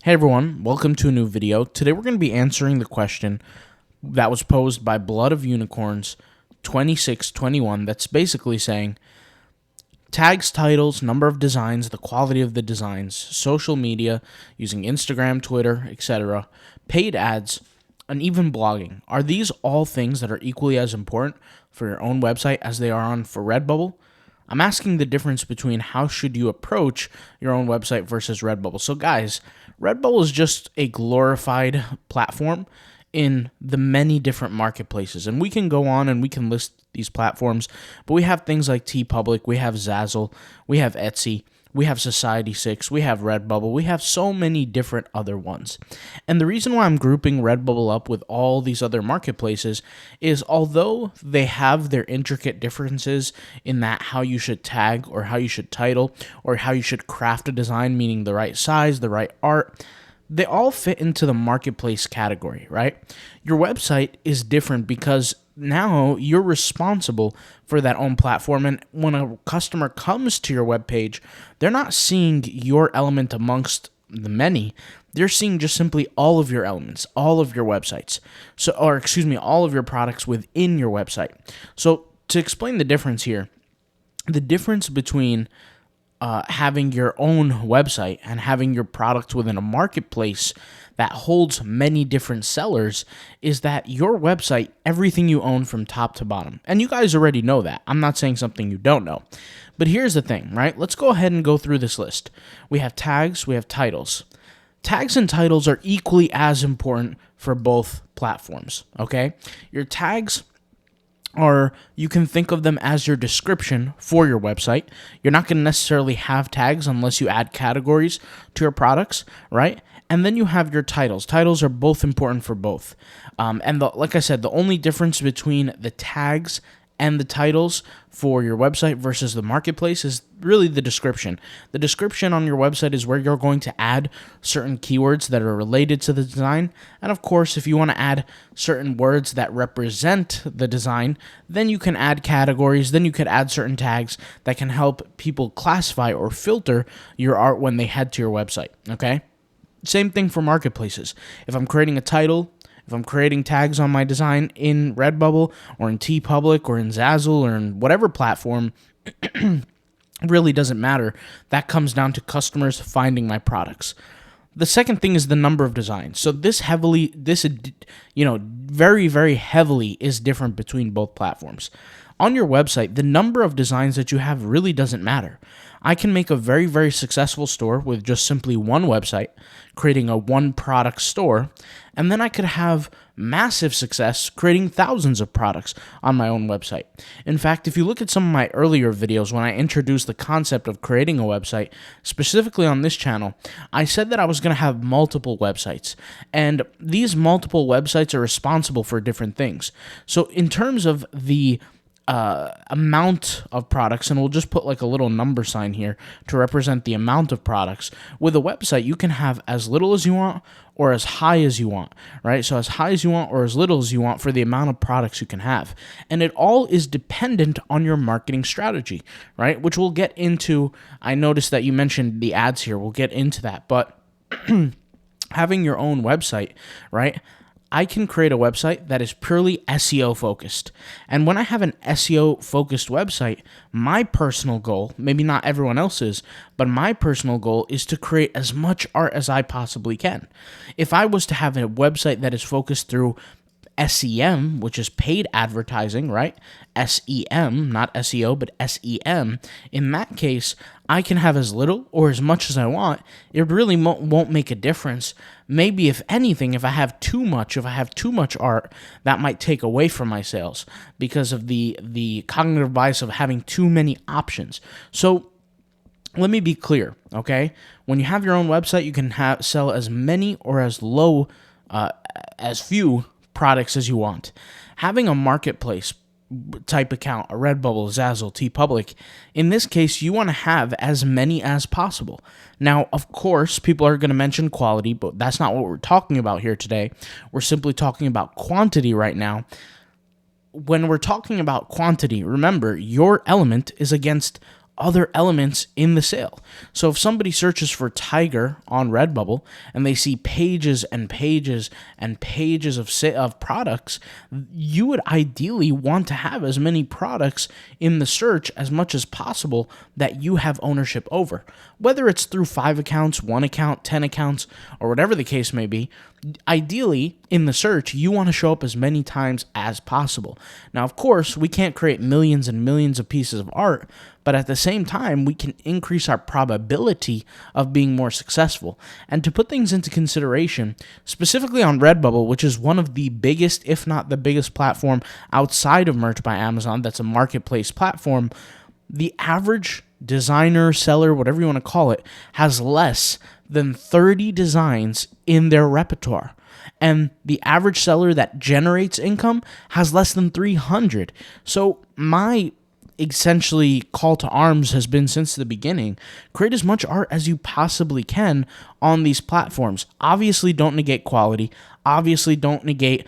Hey everyone, welcome to a new video. Today we're going to be answering the question that was posed by Blood of Unicorns 2621 that's basically saying tags, titles, number of designs, the quality of the designs, social media, using Instagram, Twitter, etc., paid ads, and even blogging. Are these all things that are equally as important for your own website as they are for Redbubble? I'm asking the difference between how should you approach your own website versus Redbubble. So guys, Redbubble is just a glorified platform in the many different marketplaces. And we can go on and we can list these platforms, but we have things like TeePublic, we have Zazzle, we have Etsy, we have Society6, we have Redbubble, we have so many different other ones. And the reason why I'm grouping Redbubble up with all these other marketplaces is although they have their intricate differences in that how you should tag or how you should title or how you should craft a design, meaning the right size, the right art, they all fit into the marketplace category, right? Your website is different because now you're responsible for that own platform, and when a customer comes to your webpage, they're not seeing your element amongst the many. They're seeing just simply all of your elements, all of your websites. All of your products within your website. So to explain the difference here, the difference between having your own website and having your product within a marketplace that holds many different sellers is that your website, everything you own from top to bottom. And you guys already know that. I'm not saying something you don't know. But here's the thing, right? Let's go ahead and go through this list. We have tags, we have titles. Tags and titles are equally as important for both platforms, okay? Your tags you can think of them as your description for your website. You're not going to necessarily have tags unless you add categories to your products, right? And then you have your titles. Titles are both important for both. Like I said, the only difference between the tags and the titles for your website versus the marketplace is really the description. The description on your website is where you're going to add certain keywords that are related to the design. And of course, if you want to add certain words that represent the design, then you can add categories, then you could add certain tags that can help people classify or filter your art when they head to your website, okay? Same thing for marketplaces. If I'm creating a title, if I'm creating tags on my design in Redbubble or in TeePublic or in Zazzle or in whatever platform, really doesn't matter. That comes down to customers finding my products. The second thing is the number of designs. So very, very heavily is different between both platforms. On your website, the number of designs that you have really doesn't matter. I can make a very, very successful store with just simply one website, creating a one product store, and then I could have massive success creating thousands of products on my own website. In fact, if you look at some of my earlier videos when I introduced the concept of creating a website, specifically on this channel, I said that I was going to have multiple websites, and these multiple websites are responsible for different things. So in terms of the amount of products, and we'll just put like a little number sign here to represent the amount of products. With a website, you can have as little as you want or as high as you want, right? So as high as you want or as little as you want for the amount of products you can have. And it all is dependent on your marketing strategy, right? Which we'll get into. I noticed that you mentioned the ads here. We'll get into that. But having your own website, right? I can create a website that is purely SEO focused. And when I have an SEO focused website, my personal goal, maybe not everyone else's, but my personal goal is to create as much art as I possibly can. If I was to have a website that is focused through SEM, which is paid advertising, right? SEM, not SEO, but SEM. In that case, I can have as little or as much as I want. It really won't make a difference. Maybe if anything, if I have too much art, that might take away from my sales because of the cognitive bias of having too many options. So let me be clear, okay? When you have your own website, you can sell as many or as low, as few products as you want. Having a marketplace type account, a Redbubble, Zazzle, TeePublic, in this case, you want to have as many as possible. Now, of course, people are going to mention quality, but that's not what we're talking about here today. We're simply talking about quantity right now. When we're talking about quantity, remember, your element is against other elements in the sale. So if somebody searches for tiger on Redbubble and they see pages and pages and pages of products, you would ideally want to have as many products in the search as much as possible that you have ownership over. Whether it's through 5 accounts, 1 account, 10 accounts, or whatever the case may be, ideally in the search, you want to show up as many times as possible. Now, of course, we can't create millions and millions of pieces of art, but at the same time, we can increase our probability of being more successful. And to put things into consideration, specifically on Redbubble, which is one of the biggest, if not the biggest platform outside of Merch by Amazon, that's a marketplace platform, the average designer, seller, whatever you want to call it, has less than 30 designs in their repertoire. And the average seller that generates income has less than 300. So my essentially call to arms has been since the beginning, create as much art as you possibly can on these platforms. Obviously, don't negate quality. Obviously, don't negate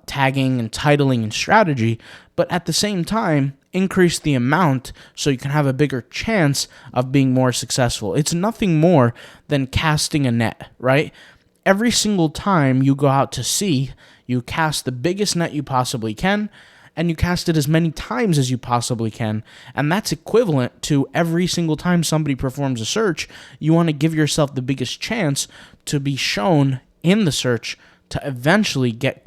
tagging and titling and strategy. But at the same time, increase the amount so you can have a bigger chance of being more successful. It's nothing more than casting a net, right? Every single time you go out to sea, you cast the biggest net you possibly can, and you cast it as many times as you possibly can. And that's equivalent to every single time somebody performs a search, you want to give yourself the biggest chance to be shown in the search to eventually get a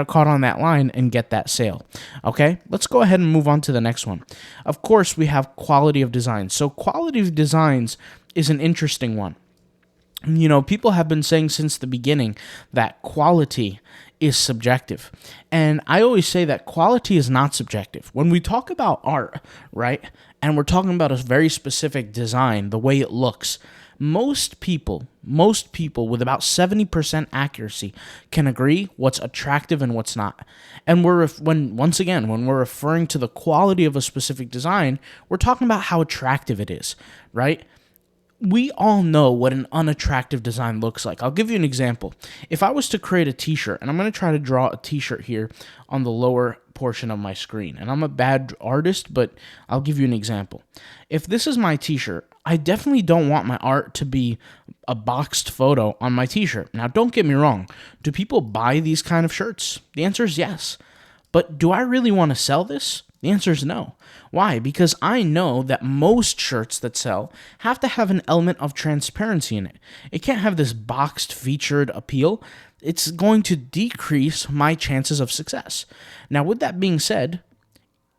caught on that line and get that sale. Okay, let's go ahead and move on to the next one. Of course, we have quality of designs. So quality of designs is an interesting one. You know, people have been saying since the beginning that quality is subjective. And I always say that quality is not subjective. When we talk about art, right, and we're talking about a very specific design, the way it looks, most people with about 70% accuracy can agree what's attractive and what's not. And when we're referring to the quality of a specific design, we're talking about how attractive it is, right? We all know what an unattractive design looks like. I'll give you an example. If I was to create a t-shirt, and I'm going to try to draw a t-shirt here on the lower portion of my screen, and I'm a bad artist, but I'll give you an example. If this is my t-shirt, I definitely don't want my art to be a boxed photo on my t-shirt. Now, don't get me wrong. Do people buy these kind of shirts? The answer is yes. But do I really want to sell this? The answer is no. Why? Because I know that most shirts that sell have to have an element of transparency in it. It can't have this boxed featured appeal. It's going to decrease my chances of success. Now, with that being said,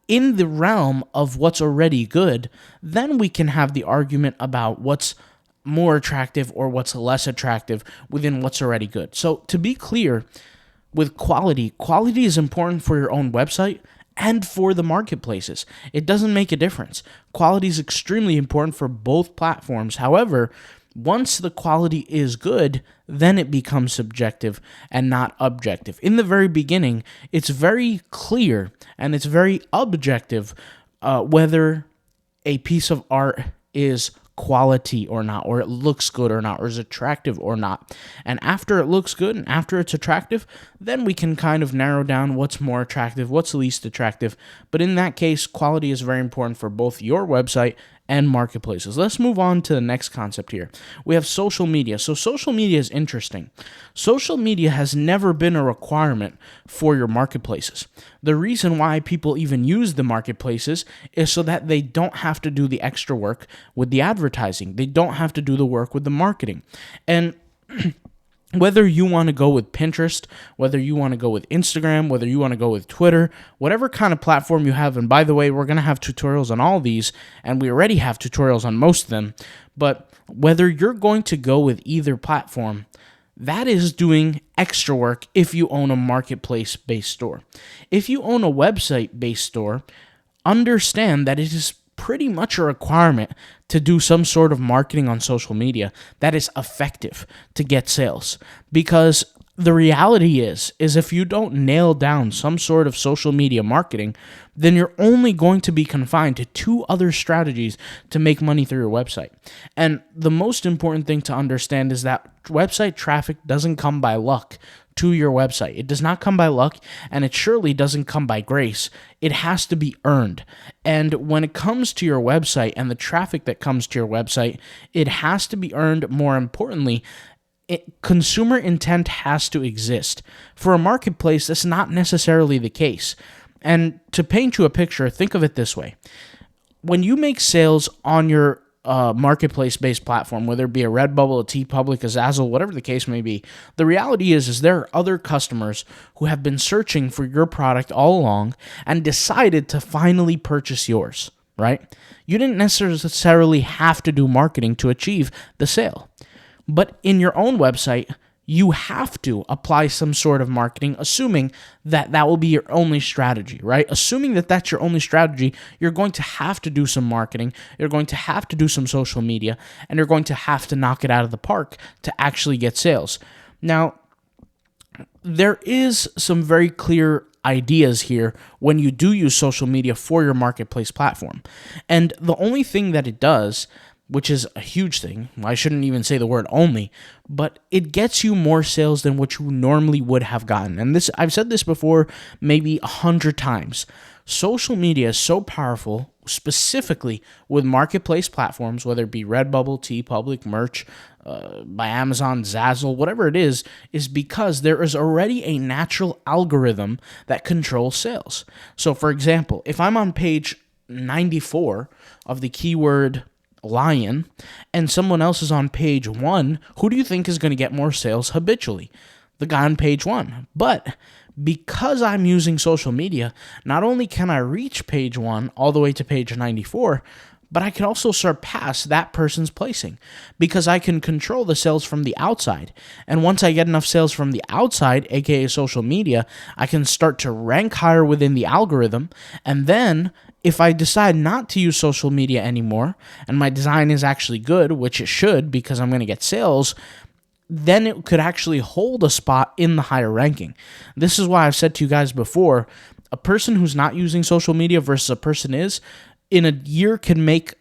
in the realm of what's already good, then we can have the argument about what's more attractive or what's less attractive within what's already good. So to be clear, with quality is important for your own website and for the marketplaces. It doesn't make a difference. Quality is extremely important for both platforms. However, once the quality is good, then it becomes subjective and not objective. In the very beginning, it's very clear and it's very objective whether a piece of art is quality or not, or it looks good or not, or is attractive or not. And after it looks good and after it's attractive, then we can kind of narrow down what's more attractive, what's least attractive. But in that case, quality is very important for both your website and marketplaces. Let's move on to the next concept here. We have social media. So social media is interesting. Social media has never been a requirement for your marketplaces. The reason why people even use the marketplaces is so that they don't have to do the extra work with the advertising. They don't have to do the work with the marketing. And whether you want to go with Pinterest, whether you want to go with Instagram, whether you want to go with Twitter, whatever kind of platform you have, and by the way, we're going to have tutorials on all these, and we already have tutorials on most of them, but whether you're going to go with either platform, that is doing extra work if you own a marketplace-based store. If you own a website-based store, understand that it is pretty much a requirement to do some sort of marketing on social media that is effective to get sales. Because the reality is if you don't nail down some sort of social media marketing, then you're only going to be confined to 2 other strategies to make money through your website. And the most important thing to understand is that website traffic doesn't come by luck. to your website. It does not come by luck, and it surely doesn't come by grace. It has to be earned. And when it comes to your website and the traffic that comes to your website, it has to be earned. More importantly, consumer intent has to exist. For a marketplace, that's not necessarily the case. And to paint you a picture, think of it this way. When you make sales on your marketplace-based platform, whether it be a Redbubble, a TeePublic, a Zazzle, whatever the case may be, the reality is there are other customers who have been searching for your product all along and decided to finally purchase yours, right? You didn't necessarily have to do marketing to achieve the sale. But in your own website, you have to apply some sort of marketing, assuming that that will be your only strategy, right? Assuming that that's your only strategy, you're going to have to do some marketing, you're going to have to do some social media, and you're going to have to knock it out of the park to actually get sales. Now, there is some very clear ideas here when you do use social media for your marketplace platform. And the only thing that it does, which is a huge thing, I shouldn't even say the word only, but it gets you more sales than what you normally would have gotten. And this, I've said this before maybe 100 times. Social media is so powerful, specifically with marketplace platforms, whether it be Redbubble, TeePublic, Merch, by Amazon, Zazzle, whatever it is because there is already a natural algorithm that controls sales. So for example, if I'm on page 94 of the keyword lion and someone else is on page 1, who do you think is going to get more sales habitually? The guy on page 1. But because I'm using social media, not only can I reach page 1 all the way to page 94, but I can also surpass that person's placing because I can control the sales from the outside. And once I get enough sales from the outside, aka social media, I can start to rank higher within the algorithm. And then if I decide not to use social media anymore and my design is actually good, which it should because I'm going to get sales, then it could actually hold a spot in the higher ranking. This is why I've said to you guys before, a person who's not using social media versus a person is, in a year can make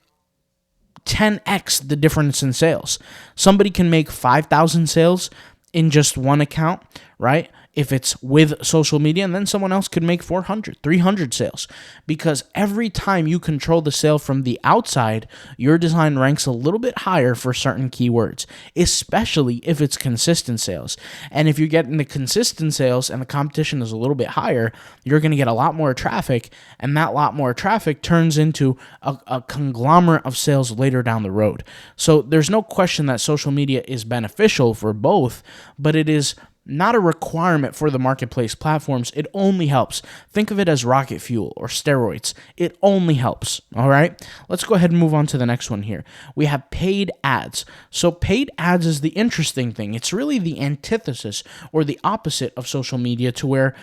10x the difference in sales. Somebody can make 5,000 sales in just one account, right? If it's with social media, and then someone else could make 400, 300 sales. Because every time you control the sale from the outside, your design ranks a little bit higher for certain keywords, especially if it's consistent sales. And if you're getting the consistent sales and the competition is a little bit higher, you're going to get a lot more traffic, and that lot more traffic turns into a conglomerate of sales later down the road. So there's no question that social media is beneficial for both, but it is not a requirement for the marketplace platforms. It only helps. Think of it as rocket fuel or steroids. It only helps. All right. Let's go ahead and move on to the next one here. We have paid ads. So paid ads is the interesting thing. It's really the antithesis or the opposite of social media, to where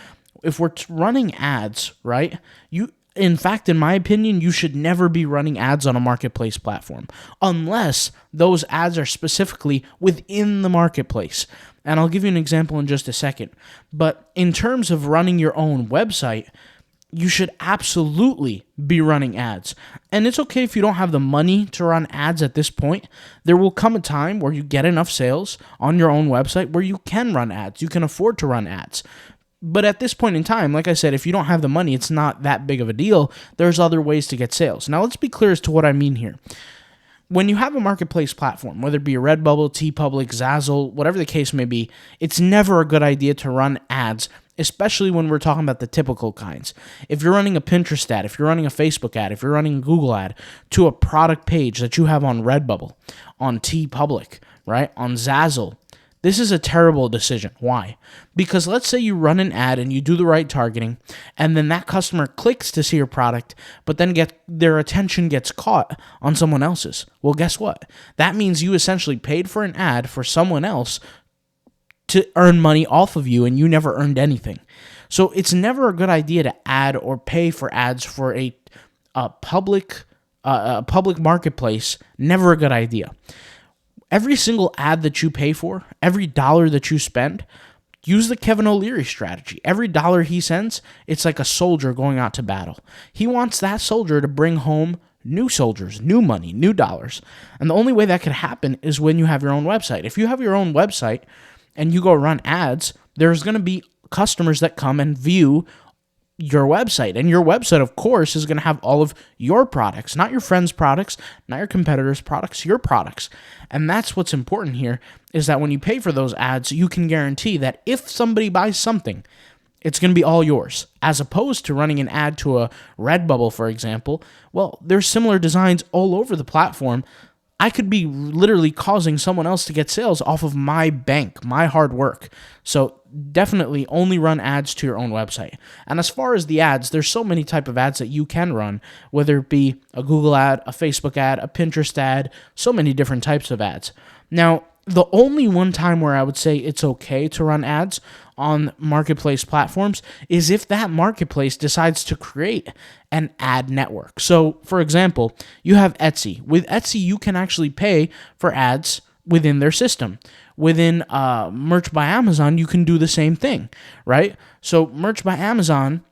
if we're running ads, right, in fact, in my opinion, you should never be running ads on a marketplace platform unless those ads are specifically within the marketplace. And I'll give you an example in just a second. But in terms of running your own website, you should absolutely be running ads. And it's okay if you don't have the money to run ads at this point. There will come a time where you get enough sales on your own website where you can run ads. You can afford to run ads. But at this point in time, like I said, if you don't have the money, it's not that big of a deal. There's other ways to get sales. Now, let's be clear as to what I mean here. When you have a marketplace platform, whether it be a Redbubble, TeePublic, Zazzle, whatever the case may be, it's never a good idea to run ads, especially when we're talking about the typical kinds. If you're running a Pinterest ad, if you're running a Facebook ad, if you're running a Google ad to a product page that you have on Redbubble, on TeePublic, right, on Zazzle, this is a terrible decision. Why? Because let's say you run an ad and you do the right targeting, and then that customer clicks to see your product, but then their attention gets caught on someone else's. Well, guess what? That means you essentially paid for an ad for someone else to earn money off of you, and you never earned anything. So it's never a good idea to add or pay for ads for a public marketplace. Never a good idea. Every single ad that you pay for, every dollar that you spend, use the Kevin O'Leary strategy. Every dollar he sends, it's like a soldier going out to battle. He wants that soldier to bring home new soldiers, new money, new dollars. And the only way that could happen is when you have your own website. If you have your own website, and you go run ads, there's going to be customers that come and view your website. And your website, of course, is going to have all of your products, not your friends' products, not your competitors' products, your products. And that's what's important here, is that when you pay for those ads, you can guarantee that if somebody buys something, it's going to be all yours, as opposed to running an ad to a Redbubble, for example. Well, there's similar designs all over the platform. I could be literally causing someone else to get sales off of my bank, my hard work. So definitely only run ads to your own website. And as far as the ads, there's so many type of ads that you can run, whether it be a Google ad, a Facebook ad, a Pinterest ad, so many different types of ads. Now, the only one time where I would say it's okay to run ads on marketplace platforms is if that marketplace decides to create an ad network. So, for example, you have Etsy. With Etsy, you can actually pay for ads within their system. Within Merch by Amazon, you can do the same thing, right? So, Merch by Amazon,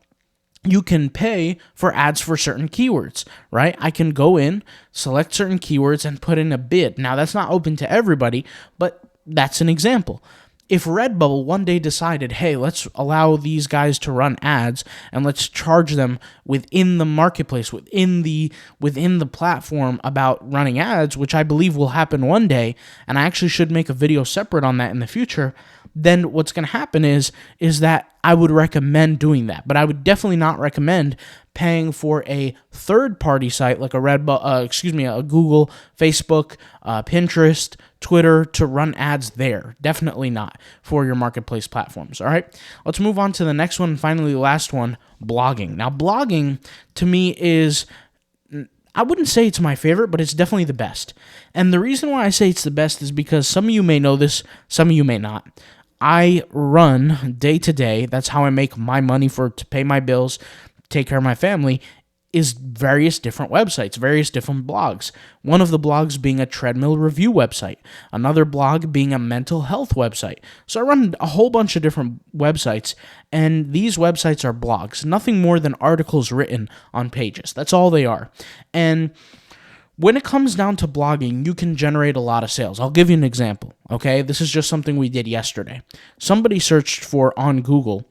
you can pay for ads for certain keywords, right? I can go in, select certain keywords, and put in a bid. Now, that's not open to everybody, but that's an example. If Redbubble one day decided, hey, let's allow these guys to run ads and let's charge them within the marketplace, within the platform about running ads, which I believe will happen one day, and I actually should make a video separate on that in the future, then what's going to happen is that I would recommend doing that. But I would definitely not recommend paying for a third-party site like a a Google, Facebook, Pinterest, Twitter to run ads there. Definitely not for your marketplace platforms. All right, let's move on to the next one. And finally, the last one, blogging. Now, blogging to me is, I wouldn't say it's my favorite, but it's definitely the best. And the reason why I say it's the best is because some of you may know this, some of you may not. I run day to day. That's how I make my money to pay my bills, take care of my family, is various different websites, various different blogs. One of the blogs being a treadmill review website, another blog being a mental health website. So I run a whole bunch of different websites, and these websites are blogs, nothing more than articles written on pages. That's all they are. And when it comes down to blogging, you can generate a lot of sales. I'll give you an example, okay? This is just something we did yesterday. Somebody searched for, on Google,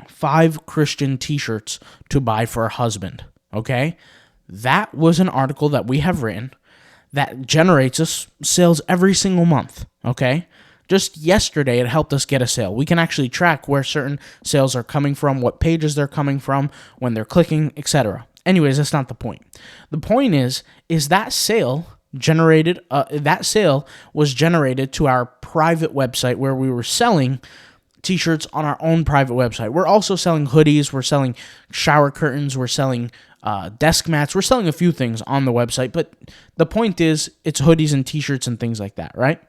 5 Christian t-shirts to buy for a husband, okay? That was an article that we have written that generates us sales every single month, okay? Just yesterday, it helped us get a sale. We can actually track where certain sales are coming from, what pages they're coming from, when they're clicking, etc. Anyways, that's not the point. The point is that sale was generated to our private website where we were selling t-shirts on our own private website. We're also selling hoodies, we're selling shower curtains, we're selling desk mats, we're selling a few things on the website, but the point is it's hoodies and t-shirts and things like that, right?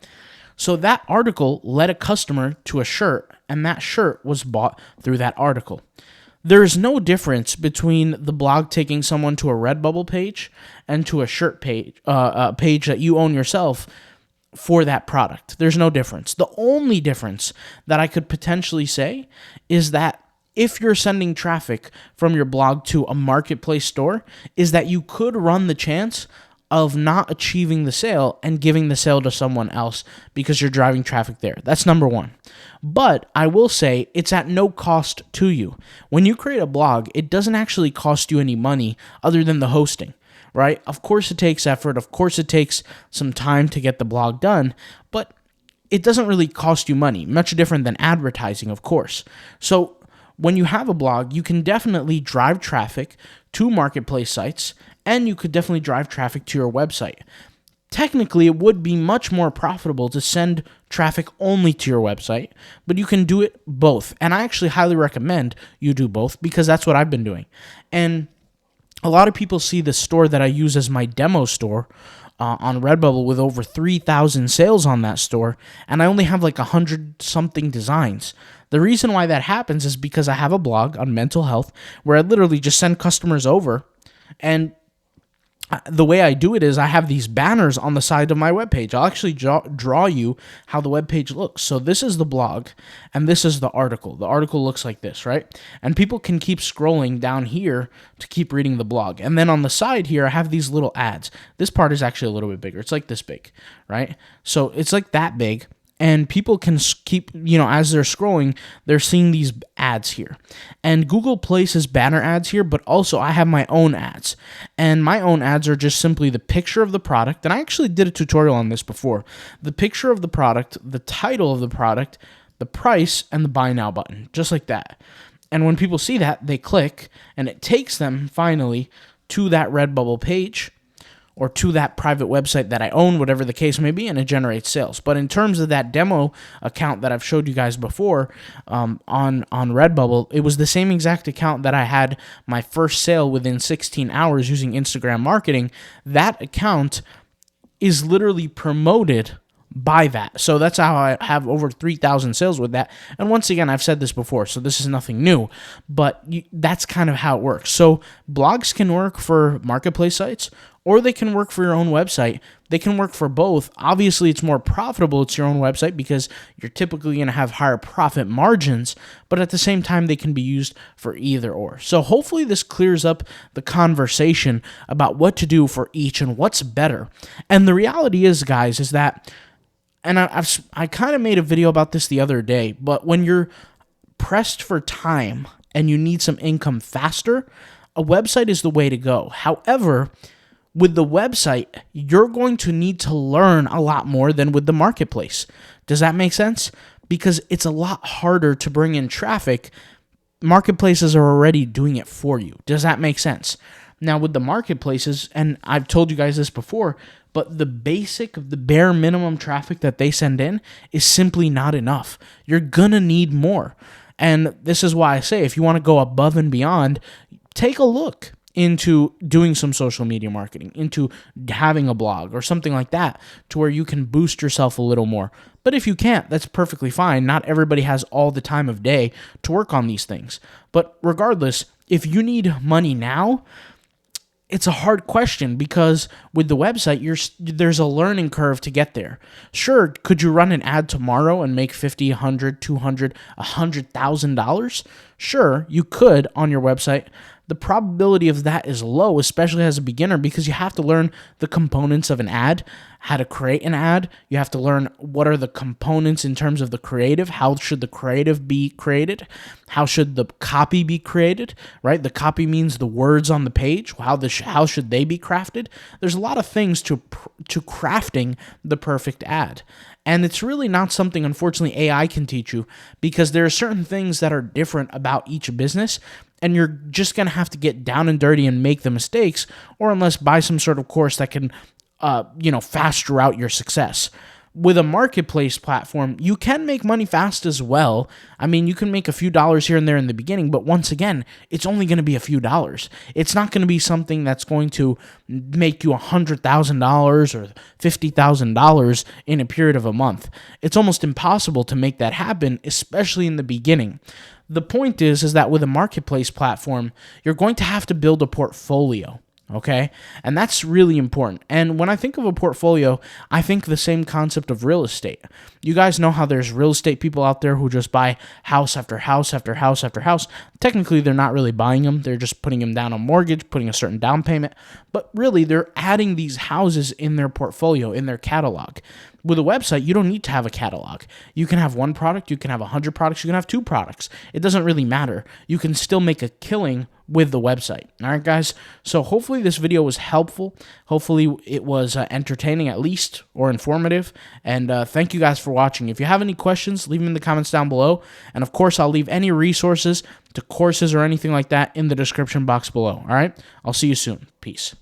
So that article led a customer to a shirt, and that shirt was bought through that article. There's no difference between the blog taking someone to a Redbubble page and to a shirt page, a page that you own yourself for that product. There's no difference. The only difference that I could potentially say is that if you're sending traffic from your blog to a marketplace store, is that you could run the chance of not achieving the sale and giving the sale to someone else because you're driving traffic there. That's number one. But I will say it's at no cost to you. When you create a blog, it doesn't actually cost you any money other than the hosting, right? Of course it takes effort. Of course it takes some time to get the blog done, but it doesn't really cost you money. Much different than advertising, of course. So when you have a blog, you can definitely drive traffic to marketplace sites, and you could definitely drive traffic to your website. Technically, it would be much more profitable to send traffic only to your website, but you can do it both. And I actually highly recommend you do both because that's what I've been doing. And a lot of people see the store that I use as my demo store on Redbubble with over 3,000 sales on that store, and I only have like 100-something designs. The reason why that happens is because I have a blog on mental health where I literally just send customers over, and the way I do it is I have these banners on the side of my webpage. I'll actually draw you how the webpage looks. So this is the blog, and this is the article. The article looks like this, right? And people can keep scrolling down here to keep reading the blog. And then on the side here, I have these little ads. This part is actually a little bit bigger. It's like this big, right? So it's like that big. and people can keep, as they're scrolling, they're seeing these ads here. And Google places banner ads here, but also I have my own ads. And my own ads are just simply the picture of the product, and I actually did a tutorial on this before. The picture of the product, the title of the product, the price, and the buy now button, just like that. And when people see that, they click, and it takes them finally to that Redbubble page or to that private website that I own, whatever the case may be, and it generates sales. But in terms of that demo account that I've showed you guys before on Redbubble, it was the same exact account that I had my first sale within 16 hours using Instagram marketing. That account is literally promoted by that. So that's how I have over 3,000 sales with that. And once again, I've said this before, so this is nothing new, but that's kind of how it works. So blogs can work for marketplace sites, or they can work for your own website. They can work for both. Obviously, it's more profitable. It's your own website because you're typically going to have higher profit margins, but at the same time, they can be used for either or. So hopefully this clears up the conversation about what to do for each and what's better. And the reality is, guys, is that, and I kind of made a video about this the other day, but when you're pressed for time and you need some income faster, a website is the way to go. However, with the website, you're going to need to learn a lot more than with the marketplace. Does that make sense? Because it's a lot harder to bring in traffic. Marketplaces are already doing it for you. Does that make sense? Now, with the marketplaces, and I've told you guys this before, but the bare minimum traffic that they send in is simply not enough. You're gonna need more. And this is why I say, if you want to go above and beyond, take a look into doing some social media marketing, into having a blog or something like that, to where you can boost yourself a little more. But if you can't, that's perfectly fine. Not everybody has all the time of day to work on these things. But regardless, if you need money now, it's a hard question, because with the website, there's a learning curve to get there. Sure, could you run an ad tomorrow and make $50, $100, $200, $100,000? Sure, you could on your website. The probability of that is low, especially as a beginner, because you have to learn the components of an ad, how to create an ad. You have to learn what are the components in terms of the creative. How should the creative be created? How should the copy be created, right? The copy means the words on the page. How should they be crafted? There's a lot of things to crafting the perfect ad. And it's really not something, unfortunately, AI can teach you, because there are certain things that are different about each business, and you're just going to have to get down and dirty and make the mistakes, or unless buy some sort of course that can, faster out your success. With a marketplace platform, you can make money fast as well. I mean, you can make a few dollars here and there in the beginning, but once again, it's only going to be a few dollars. It's not going to be something that's going to make you $100,000 or $50,000 in a period of a month. It's almost impossible to make that happen, especially in the beginning. The point is that with a marketplace platform, you're going to have to build a portfolio. Okay? And that's really important. And when I think of a portfolio, I think the same concept of real estate. You guys know how there's real estate people out there who just buy house after house after house after house. Technically, they're not really buying them. They're just putting them down on mortgage, putting a certain down payment. But really, they're adding these houses in their portfolio, in their catalog. With a website, you don't need to have a catalog. You can have one product, you can have 100 products, you can have 2 products. It doesn't really matter. You can still make a killing with the website. All right, guys? So hopefully this video was helpful. Hopefully it was entertaining at least, or informative. And thank you guys for watching. If you have any questions, leave them in the comments down below. And of course, I'll leave any resources to courses or anything like that in the description box below. All right? I'll see you soon. Peace.